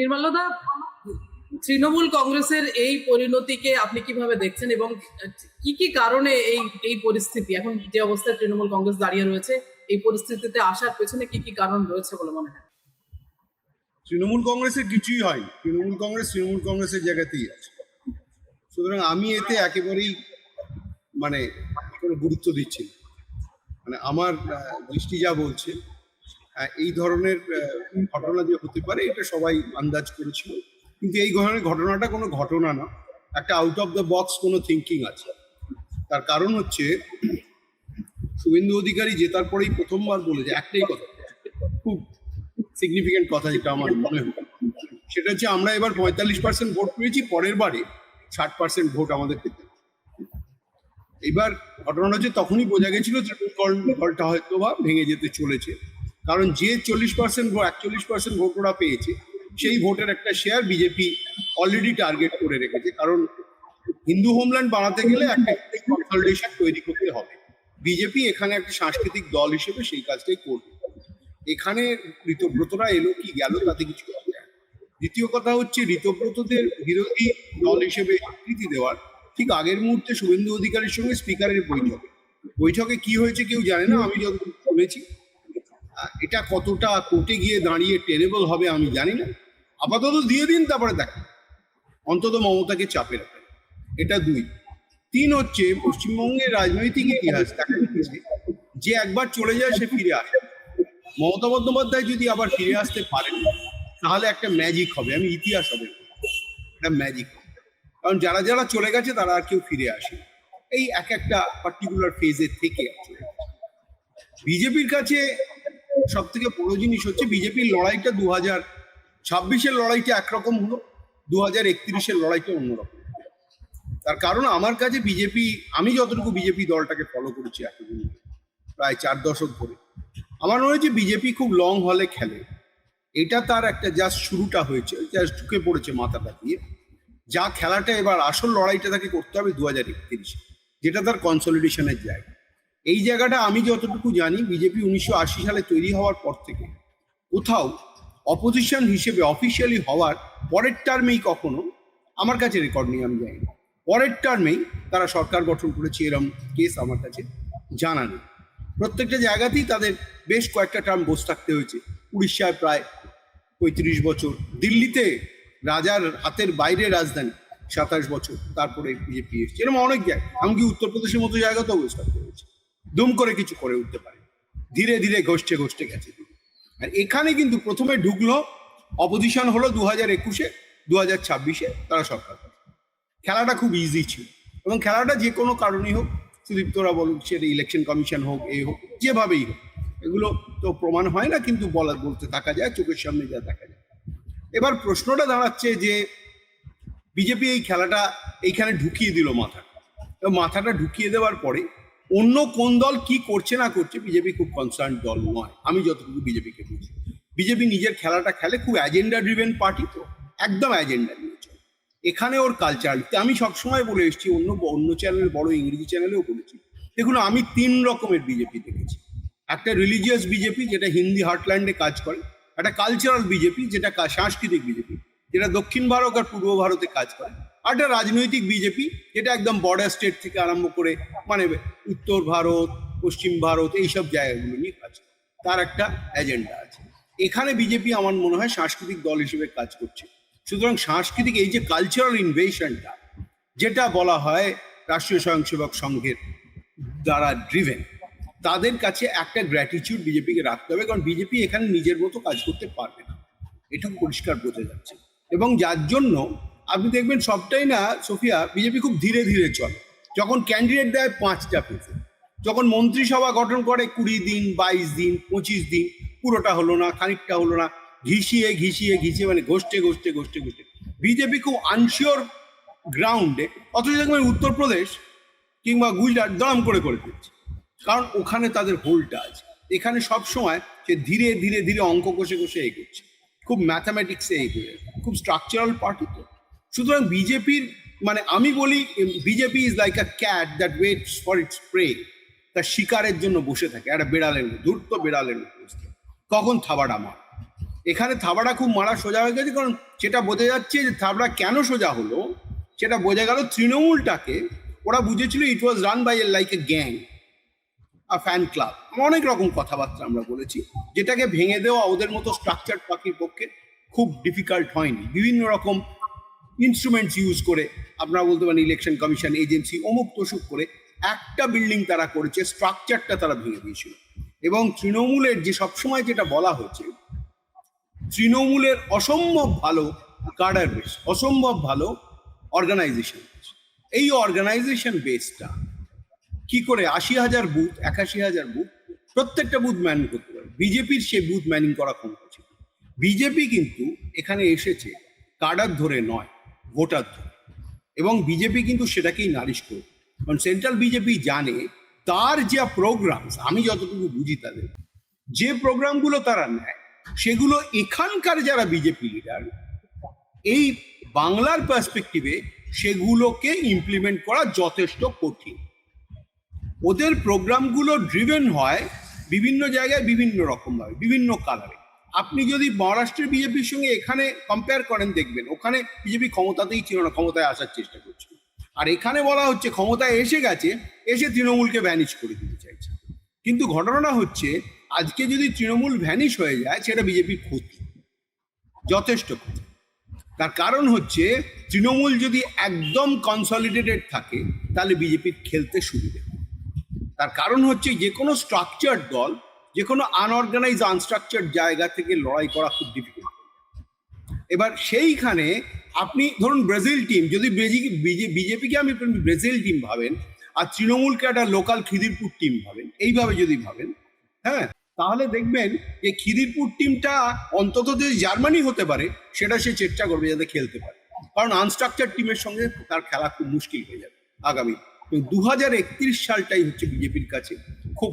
নির্মলদা, তৃণমূল কংগ্রেসের এই পরিণতিকে আপনি কিভাবে দেখছেন এবং কি কি কারণে এই এই পরিস্থিতি, এখন যে অবস্থায় তৃণমূল কংগ্রেস দাঁড়িয়ে রয়েছে, এই পরিস্থিতিতে আসার পেছনে কি কি কারণ রয়েছে বলে মনে হয়? তৃণমূল কংগ্রেসের কিছুই হয়নি। তৃণমূল কংগ্রেসের জায়গাতেই আছে। সুতরাং আমি এতে একেবারেই কোনো গুরুত্ব দিচ্ছি না। আমার দৃষ্টি যা বলছে, এই ধরনের ঘটনা যে হতে পারে এটা সবাই আন্দাজ করেছিল, কিন্তু এই ধরনের ঘটনাটা কোনো ঘটনা না, একটা আউট অফ দ্য বক্স কোনো থিঙ্কিং আছে। তার কারণ হচ্ছে, শুভেন্দু অধিকারী জেতার পরেই প্রথমবার বলেছে একটাই কথা, খুব সিগনিফিকেন্ট কথা, যেটা আমার মনে হয় সেটা হচ্ছে, আমরা এবার 45% ভোট পেয়েছি, পরের বারে 60% ভোট আমাদের পেতে। এবার ঘটনাটা হচ্ছে, তখনই বোঝা গেছিল দলটা হয়তো বা ভেঙে যেতে চলেছে, কারণ যে 41% ভোট ওরা পেয়েছে, সেই ভোটের একটা শেয়ার বিজেপি অলরেডি টার্গেট করে রেখেছে। কারণ হিন্দু হোমল্যান্ড বানাতে গেলে একটা কনসলিডেশন তৈরি করতে হবে। বিজেপি এখানে একটা সাংস্কৃতিক দল হিসেবে সেই কাজটাই করবে। এখানে ঋতব্রতরা এলো কি গেল তাতে কিছু করা যায় না। দ্বিতীয় কথা হচ্ছে, ঋতব্রতদের বিরোধী দল হিসেবে স্বীকৃতি দেওয়ার ঠিক আগের মুহূর্তে শুভেন্দু অধিকারীর সঙ্গে স্পিকারের বৈঠকে কি হয়েছে কেউ জানে না। আমি যতটুকু শুনেছি, এটা কতটা কোর্টে গিয়ে দাঁড়িয়ে টেনেবল হবে আমি জানি না। আপাতত দিয়ে দিন, তারপরে দেখা, অন্তত মমতাকে চাপে রাখে। এটা 2। 3 হচ্ছে, পশ্চিমবঙ্গের রাজনৈতিক ইতিহাস দেখা যাচ্ছে যে একবার চলে যায় সে ফিরে আসে। মমতা বন্দ্যোপাধ্যায় যদি আবার ফিরে আসতে পারেন, তাহলে একটা ম্যাজিক হবে। আমি ইতিহাস হবে, একটা ম্যাজিক। কারণ যারা যারা চলে গেছে তারা আর কেউ ফিরে আসে, এই একটা পার্টিকুলার ফেজে থেকে আছে। বিজেপির কাছে সব থেকে বড় জিনিস হচ্ছে, বিজেপির লড়াইটা 2026-এর লড়াইটা একরকম হলো, 2031-এর লড়াইটা অন্যরকম। তার কারণ আমার কাছে বিজেপি, আমি যতটুকু বিজেপি দলটাকে ফলো করেছি এতদিন, প্রায় 4 দশক ধরে, আমার মনে হচ্ছে বিজেপি খুব লং হলে খেলে। এটা তার একটা জাস্ট শুরুটা হয়েছে, জাস্ট ঢুকে পড়েছে মাথাটা দিয়ে। যা খেলাটা এবার আসল লড়াইটা তাকে করতে হবে 2031, যেটা তার কনসলিডেশনের জায়গা। এই জায়গাটা আমি যতটুকু জানি, বিজেপি 1980 সালে তৈরি হওয়ার পর থেকে কোথাও অপোজিশন হিসেবে অফিসিয়ালি হওয়ার পরের টার্মেই কখনো, আমার কাছে রেকর্ড নেই, আমি জানি না, পরের টার্মেই তারা সরকার গঠন করেছে এরকম কেস আমার কাছে জানা নেই। প্রত্যেকটা জায়গাতেই তাদের বেশ কয়েকটা টার্ম বসে থাকতে হয়েছে। উড়িষ্যায় প্রায় 35 বছর, দিল্লিতে রাজার হাতের বাইরে রাজধানী 27 বছর, তারপরে বিজেপি এসছে। এরকম অনেক জায়গা, এমনকি উত্তরপ্রদেশের মতো জায়গাতেও বসে থাকতে হয়েছে। দুম করে কিছু করে উঠতে পারে, ধীরে ধীরে ঘষ্টে গেছে। আর এখানে কিন্তু প্রথমে ঢুকলো অপোজিশন, হলো 2021-এ, 2026-এ তারা সরকার। খেলাটা খুব ইজি ছিল, এবং খেলাটা যে কোনো কারণেই হোক, সুদীপ্তরা বলুক, সেটা ইলেকশন কমিশন হোক, হোক, যেভাবেই হোক, এগুলো তো প্রমাণ হয় না, কিন্তু বলতে থাকা যায়, চোখের সামনে যা দেখা যায়। এবার প্রশ্নটা দাঁড়াচ্ছে যে, বিজেপি এই খেলাটা এইখানে ঢুকিয়ে দিল মাথাটা ঢুকিয়ে দেওয়ার পরে অন্য কোন দল কি করছে না করছে, বিজেপি খুব কনসার্ন দল নয়, আমি যতটুকু বিজেপিকে বুঝি। বিজেপি নিজের খেলাটা খেলে, খুব এজেন্ডা ড্রিভেন পার্টি, তো একদম এজেন্ডা নিয়ে চলে। এখানে ওর কালচার, আমি সবসময় বলে এসেছি, অন্য চ্যানেল, বড় ইংরেজি চ্যানেলেও বলেছি, দেখুন আমি 3 রকমের বিজেপি দেখেছি। একটা রিলিজিয়াস বিজেপি, যেটা হিন্দি হার্টল্যান্ডে কাজ করে। একটা কালচারাল বিজেপি, যেটা সাংস্কৃতিক বিজেপি, যেটা দক্ষিণ ভারত আর পূর্ব ভারতে কাজ করে। আর একটা রাজনৈতিক বিজেপি, যেটা একদম বর্ডার স্টেট থেকে আরম্ভ করে উত্তর ভারত, পশ্চিম ভারত, এইসব জায়গাগুলো নিয়ে কাজ করে। তার একটা এজেন্ডা আছে। এখানে বিজেপি আমার মনে হয় সাংস্কৃতিক দল হিসেবে কাজ করছে। সুতরাং সাংস্কৃতিক এই যে কালচারাল ইনভেশনটা, যেটা বলা হয় রাষ্ট্রীয় স্বয়ংসেবক সংঘের দ্বারা ড্রিভেন, তাদের কাছে একটা গ্র্যাটিটিউড বিজেপিকে রাখতে হবে, কারণ বিজেপি এখানে নিজের মতো কাজ করতে পারবে না, এটুকু পরিষ্কার বোঝা যাচ্ছে। এবং যার জন্য আপনি দেখবেন সবটাই না সোফিয়া, বিজেপি খুব ধীরে ধীরে চলে। যখন ক্যান্ডিডেট দেয় 5টা ফেজে, যখন মন্ত্রিসভা গঠন করে 20 দিন, 22 দিন, 25 দিন, পুরোটা হলো না, খানিকটা হলো না, ঘিষিয়ে ঘষতে বিজেপি খুব আনশিওর গ্রাউন্ডে, অথচ দেখবেন উত্তরপ্রদেশ কিংবা গুজরাট দরম করে ফেলছে, কারণ ওখানে তাদের হোল্ডটা আছে। এখানে সব সময় সে ধীরে ধীরে অঙ্ক কষে এগোচ্ছে, খুব ম্যাথামেটিক্সে এগোয়, খুব স্ট্রাকচারাল পার্টি। তো সুতরাং বিজেপির আমি বলি, BJP is like a cat that waits for its prey. তার শিকারের জন্য বসে থাকে, একটা বেড়ালের মতো, ধূর্ত বেড়ালের মতো, কখন থাবাটা মার। এখানে থাবাটা খুব মারা সোজা হয়ে গেছে, কারণ সেটা বোঝা যাচ্ছে যে থাবড়া কেন সোজা হলো সেটা বোঝা গেল। তৃণমূলটাকে ওরা বুঝেছিল it was run by like a gang, a fan club, অনেক রকম কথাবার্তা আমরা বলেছি, যেটাকে ভেঙে দেওয়া ওদের মতো স্ট্রাকচার পাখির পক্ষে খুব ডিফিকাল্ট হয়নি। বিভিন্ন রকম ইনস্ট্রুমেন্টস ইউজ করে, আপনারা বলতে পারেন ইলেকশন কমিশন এজেন্সি অমুক তসুক করে একটা বিল্ডিং তারা করেছে, স্ট্রাকচারটা তারা ভেঙে দিয়েছিল। এবং তৃণমূলের যে সবসময় যেটা বলা হয়েছে, তৃণমূলের অসম্ভব ভালো কাডার বেস, অসম্ভব ভালো অর্গানাইজেশন। এই অর্গানাইজেশন বেসটা কি করে ৮০,০০০ বুথ, ৮১,০০০ বুথ, প্রত্যেকটা বুথ ম্যানেজ করতে পারে। বিজেপির সে বুথ ম্যানিং করা ক্ষমতা ছিল। বিজেপি কিন্তু এখানে এসেছে কাডার ধরে নয়, ভোটার ধরে, এবং বিজেপি কিন্তু সেটাকেই নালিশ করে। কারণ সেন্ট্রাল বিজেপি জানে তার যা প্রোগ্রামস, আমি যতটুকু বুঝি তাদের যে প্রোগ্রামগুলো তারা নেয়, সেগুলো এখানকার যারা বিজেপি লিডার এই বাংলার পার্সপেক্টিভে সেগুলোকে ইমপ্লিমেন্ট করা যথেষ্ট কঠিন। ওদের প্রোগ্রামগুলো ড্রিভেন হয় বিভিন্ন জায়গায় বিভিন্ন রকমভাবে, বিভিন্ন কালারে। আপনি যদি মহারাষ্ট্রের বিজেপির সঙ্গে এখানে কম্পেয়ার করেন, দেখবেন ওখানে বিজেপি ক্ষমতাতেই ছিল না, ক্ষমতায় আসার চেষ্টা করছিল। আর এখানে বলা হচ্ছে ক্ষমতায় এসে গেছে, এসে তৃণমূলকে ভ্যানিশ করে দিতে চাইছে। কিন্তু ঘটনাটা হচ্ছে আজকে যদি তৃণমূল ভ্যানিশ হয়ে যায় সেটা বিজেপির ক্ষতি, যথেষ্ট ক্ষতি। তার কারণ হচ্ছে তৃণমূল যদি একদম কনসলিডেটেড থাকে তাহলে বিজেপির খেলতে সুবিধে হয়। তার কারণ হচ্ছে যে কোনো স্ট্রাকচার দল, যে কোনো আনঅর্গানাইজ আনস্ট্রাকচার্ড জায়গা থেকে লড়াই করা খুব ডিফিকাল্ট। এবার সেইখানে আপনি ধরুন ব্রাজিল টিম, যদি বিজেপিকে আমি ব্রাজিল টিম ভাবেন আর তৃণমূলকে একটা লোকাল খিদিরপুর টিম ভাবেন, এইভাবে যদি ভাবেন, হ্যাঁ, তাহলে দেখবেন যে খিদিরপুর টিমটা অন্তত যদি জার্মানি হতে পারে সেটা সে চেষ্টা করবে যাতে খেলতে পারে, কারণ আনস্ট্রাকচার টিমের সঙ্গে তার খেলা খুব মুশকিল হয়ে যাবে আগামী। 2031 সালটাই হচ্ছে বিজেপির কাছে খুব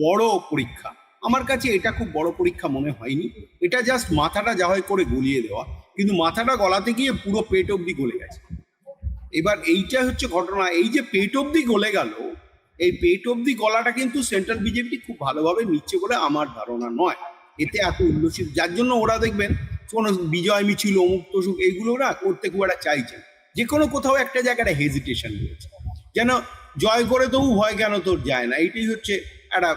বড় পরীক্ষা। আমার কাছে এটা খুব বড় পরীক্ষা মনে হয়নি, এটা জাস্ট মাথাটা যা হয় করে গলিয়ে দেওয়া, কিন্তু মাথাটা গলাতে গিয়ে পুরো পেট অবধি গলে গেছে। এবার এইটা হচ্ছে ঘটনা, এই যে পেট অবধি গলে গেল, এই পেট অবধি গলাটা কিন্তু সেন্ট্রাল বিজেপি খুব ভালোভাবে নিচ্ছে বলে আমার ধারণা নয়। এতে এত উল্লসিত, যার জন্য ওরা দেখবেন কোনো বিজয় মিছিল অমুক তসুক এইগুলো ওরা করতে খুব একটা চাইছেন, যে কোনো কোথাও একটা জায়গায় হেজিটেশন রয়েছে, যেন জয় করে তবু ভয় কেন তোর যায় না, এইটাই হচ্ছে একটা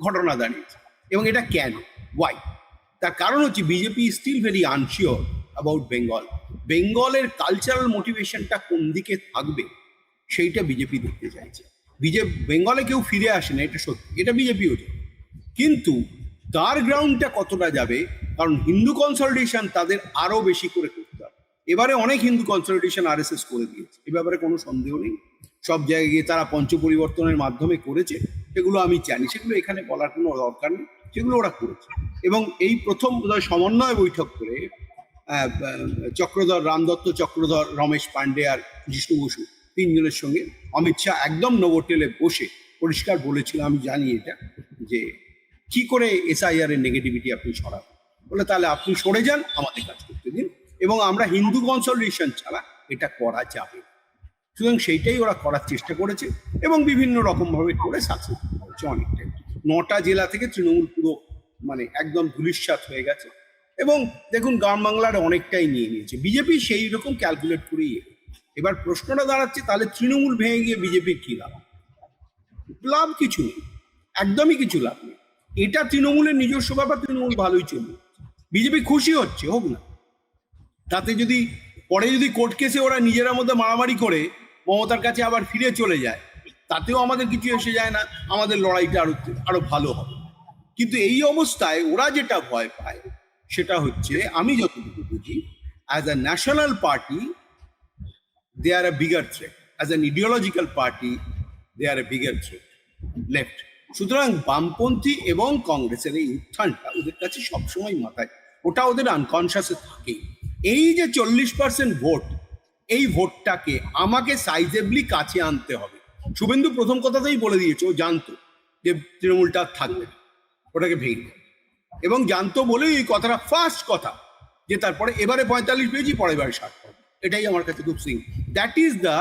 ঘটনা দাঁড়িয়েছে। এবং এটা কেন, ওয়াই? তার কারণ হচ্ছে BJP still very unsure about Bengal. বেঙ্গলের কালচারাল মোটিভেশনটা কোন দিকে থাকবে সেইটা বিজেপি দেখতে চাইছে। বেঙ্গলে কেউ ফিরে আসে না, এটা সত্যি, এটা বিজেপিও জানে, কিন্তু তার গ্রাউন্ডটা কতটা যাবে, কারণ হিন্দু কনসলিডেশন তাদের আরো বেশি করে করতে হবে। এবারে অনেক হিন্দু কনসলিডেশন আরএসএস করে দিয়েছে, এ ব্যাপারে কোনো সন্দেহ নেই। সব জায়গায় গিয়ে তারা পঞ্চ পরিবর্তনের মাধ্যমে করেছে, সেগুলো আমি জানি, সেগুলো এখানে বলার কোনো দরকার নেই, সেগুলো ওরা করেছে। এবং এই প্রথম সমন্বয় বৈঠক করে চক্রধর, রামদত্ত চক্রধর, রমেশ পান্ডে আর জিষ্ণু বসু তিনজনের সঙ্গে অমিত শাহ একদম নোভোটেলে বসে পরিষ্কার বলেছিল, আমি জানি এটা, যে কি করে এসআইআর এর নেগেটিভিটি আপনি সরাবেন, বলে তাহলে আপনি সরে যান, আমাদের কাজ করতে দিন, এবং আমরা হিন্দু কনসলিডেশন ছাড়া এটা করা যাবে। সুতরাং সেইটাই ওরা করার চেষ্টা করেছে এবং বিভিন্ন রকমভাবে করে সাকসেস হয়েছে অনেকটাই। 9টা জেলা থেকে তৃণমূল পুরো মানে একদম ধূলিসাৎ হয়ে গেছে। এবং দেখুন গ্রাম বাংলার অনেকটাই নিয়ে নিয়েছে বিজেপি, সেই রকম ক্যালকুলেট করেই। এবার প্রশ্নটা দাঁড়াচ্ছে তাহলে তৃণমূল ভেঙে গিয়ে বিজেপির কি লাভ? লাভ কিছু নেই, একদমই কিছু লাভ নেই। এটা তৃণমূলের নিজস্ব ব্যাপার, তৃণমূল ভালোই চলবে, বিজেপি খুশি হচ্ছে, হোক না। তাতে যদি পরে যদি কোর্ট কেসে ওরা নিজেরা মধ্যে মারামারি করে মমতার কাছে আবার ফিরে চলে যায়, তাতেও আমাদের কিছু এসে যায় না, আমাদের লড়াইটা আরো ভালো হবে। কিন্তু এই অবস্থায় ওরা যেটা ভয় পায় সেটা হচ্ছে, আমি যতটুকু বুঝি, as a national party they are a bigger threat. As an ideological party, they are a bigger threat. Left. সুতরাং বামপন্থী এবং কংগ্রেসের এই উত্থানটা ওদের কাছে সবসময় মাথায়, ওটা ওদের আনকনসিয়াসে থাকে। এই যে 40% ভোট, এই ভোটটাকে আমাকে সাইজেবলি কাছে আনতে হবে। শুভেন্দু প্রথম কথাতেই বলে দিয়েছে, ও জানতো যে তৃণমূলটা থাকবে না, ওটাকে ভেঙে দেবে, এবং জানতো বলেই এই কথাটা ফার্স্ট কথা, যে তারপরে এবারে 45 পেয়েছি, পরের বারে 60 পাবো। এটাই আমার কাছে খুব সিং, that is the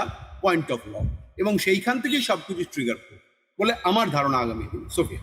point of law, এবং সেইখান থেকেই সবকিছু ট্রিগার করে বলে আমার ধারণা আগামী দিন। সোফিয়া।